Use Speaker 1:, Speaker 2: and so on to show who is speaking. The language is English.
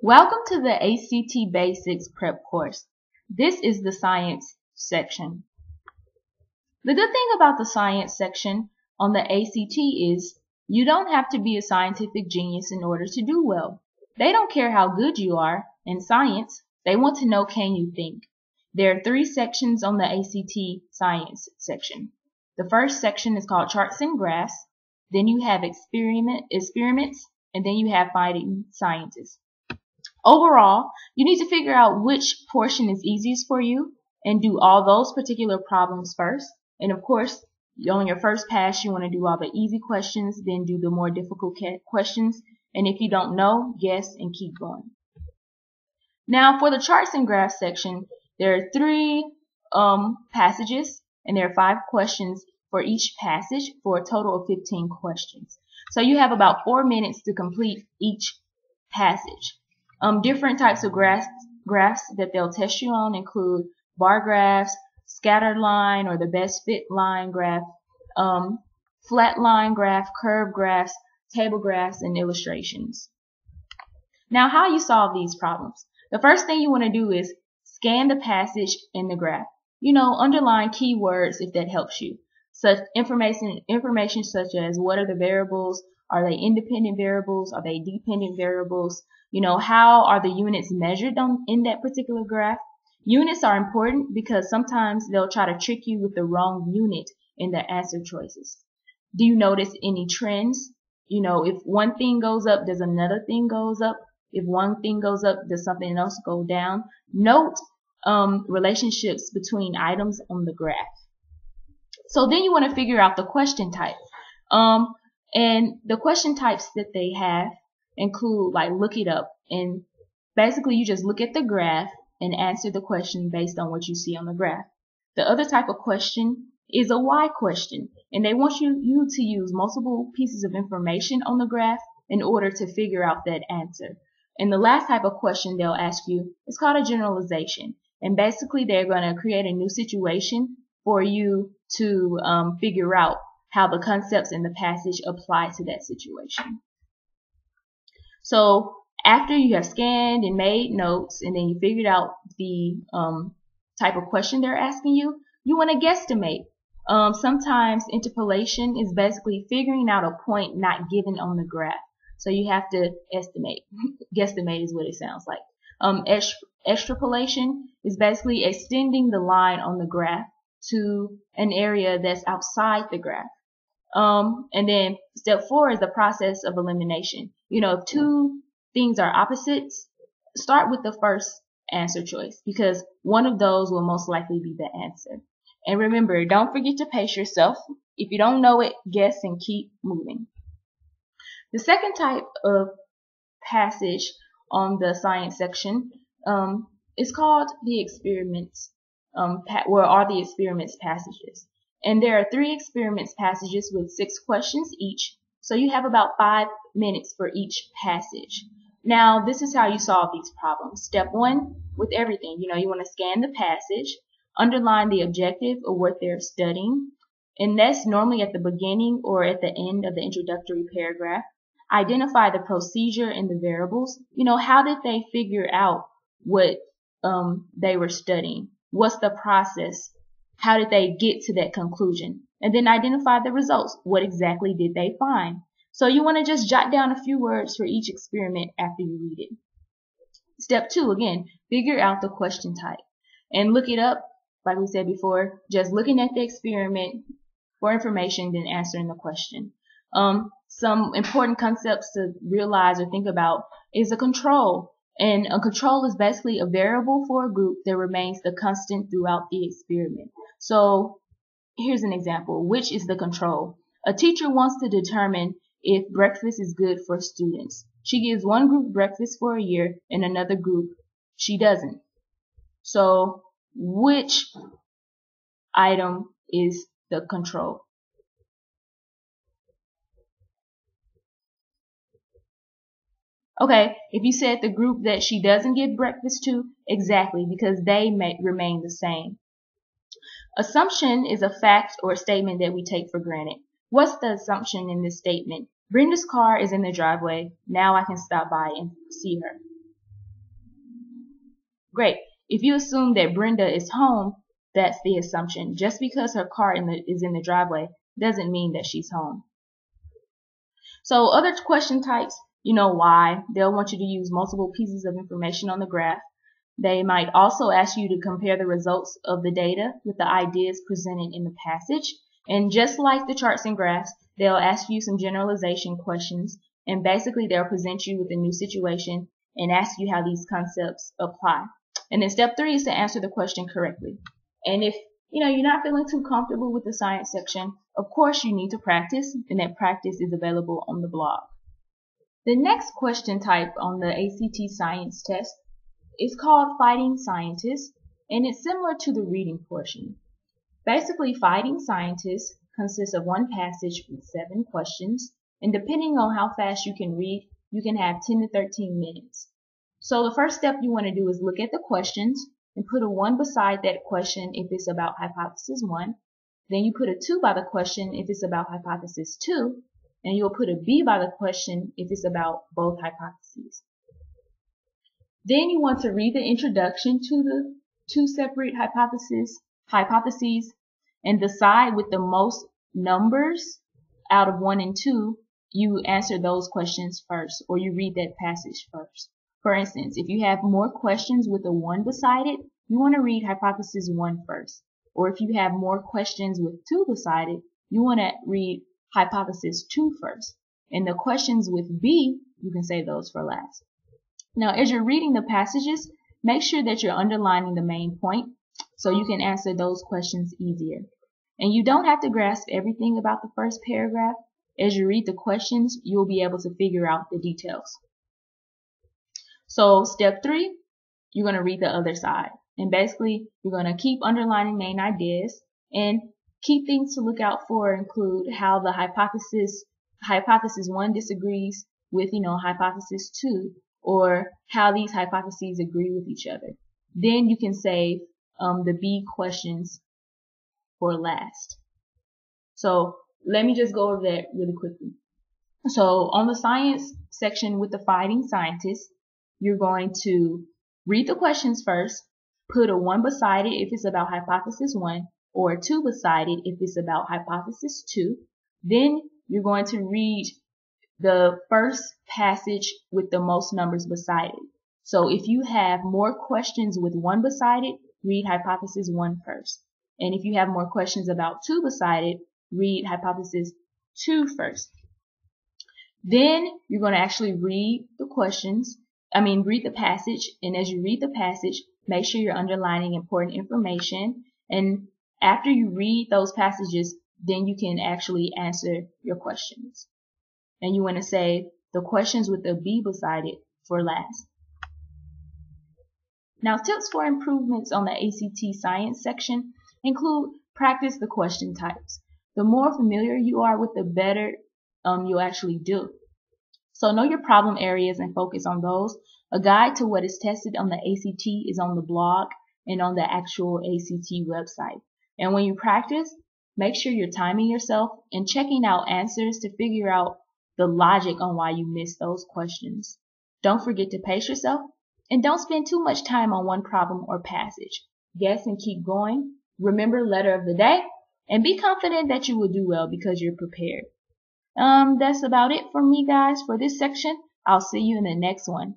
Speaker 1: Welcome to the ACT Basics Prep course. This is the science section. The good thing about the science section on the ACT is you don't have to be a scientific genius in order to do well. They don't care how good you are in science. They want to know, can you think? There are 3 sections on the ACT science section. The first section is called charts and graphs. Then you have experiments, and then you have finding scientists. Overall, you need to figure out which portion is easiest for you and do all those particular problems first. And of course, on your first pass, you want to do all the easy questions, then do the more difficult questions. And if you don't know, guess and keep going. Now, for the charts and graphs section, there are 3 passages, and there are 5 questions for each passage for a total of 15 questions. So you have about 4 minutes to complete each passage. Different types of graphs that they'll test you on include bar graphs, scattered line or the best fit line graph, flat line graph, curve graphs, table graphs, and illustrations. Now, how you solve these problems? The first thing you want to do is scan the passage in the graph. Underline keywords if that helps you. Such information such as what are the variables? Are they independent variables? Are they dependent variables? How are the units measured in that particular graph? Units are important because sometimes they'll try to trick you with the wrong unit in the answer choices. Do you notice any trends? If one thing goes up, does another thing goes up? If one thing goes up, does something else go down? Note relationships between items on the graph. So then you want to figure out the question type. And the question types that they have include like look it up, and basically you just look at the graph and answer the question based on what you see on the graph. The other type of question is a why question, and they want you to use multiple pieces of information on the graph in order to figure out that answer. And the last type of question they'll ask you is called a generalization, and basically they're going to create a new situation for you to figure out how the concepts in the passage apply to that situation. So after you have scanned and made notes and then you figured out the type of question they're asking you, you want to guesstimate. Sometimes interpolation is basically figuring out a point not given on the graph. So you have to estimate. Guesstimate is what it sounds like. Extrapolation is basically extending the line on the graph to an area that's outside the graph. And then step 4 is the process of elimination. If 2 things are opposites, start with the first answer choice because one of those will most likely be the answer. And remember, don't forget to pace yourself. If you don't know it, guess and keep moving. The second type of passage on the science section is called the experiments, where are the experiments passages. And there are 3 experiments passages with 6 questions each. So you have about 5 minutes for each passage. Now, this is how you solve these problems. Step 1, with everything, you want to scan the passage, underline the objective of what they're studying, and that's normally at the beginning or at the end of the introductory paragraph. Identify the procedure and the variables. How did they figure out what they were studying? What's the process? How did they get to that conclusion? And then identify the results. What exactly did they find? So you want to just jot down a few words for each experiment after you read it. Step 2, again, figure out the question type and look it up. Like we said before, just looking at the experiment for information, then answering the question. Some important concepts to realize or think about is a control. And a control is basically a variable for a group that remains the constant throughout the experiment. So here's an example. Which is the control? A teacher wants to determine if breakfast is good for students. She gives one group breakfast for a year and another group she doesn't. So which item is the control? Okay, if you said the group that she doesn't give breakfast to, exactly, because they may remain the same. Assumption is a fact or a statement that we take for granted. What's the assumption in this statement? Brenda's car is in the driveway. Now I can stop by and see her. Great. If you assume that Brenda is home, that's the assumption. Just because her car is in the driveway doesn't mean that she's home. So other question types, why. They'll want you to use multiple pieces of information on the graph. They might also ask you to compare the results of the data with the ideas presented in the passage. And just like the charts and graphs, they'll ask you some generalization questions. And basically, they'll present you with a new situation and ask you how these concepts apply. And then step 3 is to answer the question correctly. And if you're not feeling too comfortable with the science section, of course you need to practice, and that practice is available on the blog. The next question type on the ACT science test is called Fighting Scientists, and it's similar to the reading portion. Basically, Fighting Scientists consists of one passage with 7 questions, and depending on how fast you can read, you can have 10 to 13 minutes. So the first step you want to do is look at the questions and put a 1 beside that question if it's about hypothesis 1. Then you put a 2 by the question if it's about hypothesis 2, and you'll put a B by the question if it's about both hypotheses. Then you want to read the introduction to the 2 separate hypotheses and decide with the most numbers out of 1 and 2, you answer those questions first, or you read that passage first. For instance, if you have more questions with a 1 beside it, you want to read hypothesis 1 first. Or if you have more questions with 2 beside it, you want to read hypothesis 2 first. And the questions with B, you can save those for last. Now, as you're reading the passages, make sure that you're underlining the main point so you can answer those questions easier. And you don't have to grasp everything about the first paragraph. As you read the questions, you'll be able to figure out the details. So step 3, you're going to read the other side. And basically, you're going to keep underlining main ideas, and key things to look out for include how the hypothesis 1 disagrees with, hypothesis 2, or how these hypotheses agree with each other. Then you can save the B questions for last. So let me just go over that really quickly. So on the science section with the Fighting Scientists, you're going to read the questions first, put a 1 beside it if it's about hypothesis 1, or a 2 beside it if it's about hypothesis 2. Then you're going to read the first passage with the most numbers beside it. So if you have more questions with 1 beside it, read hypothesis 1 first. And if you have more questions about 2 beside it, read hypothesis 2 first. Then you're going to actually read the passage. And as you read the passage, make sure you're underlining important information. And after you read those passages, then you can actually answer your questions. And you want to save the questions with the B beside it for last. Now, tips for improvements on the ACT science section include practice the question types. The more familiar you are with, the better you'll actually do. So know your problem areas and focus on those. A guide to what is tested on the ACT is on the blog and on the actual ACT website. And when you practice, make sure you're timing yourself and checking out answers to figure out the logic on why you missed those questions. Don't forget to pace yourself, and don't spend too much time on one problem or passage. Guess and keep going. Remember letter of the day, and be confident that you will do well because you're prepared. That's about it for me, guys, for this section. I'll see you in the next one.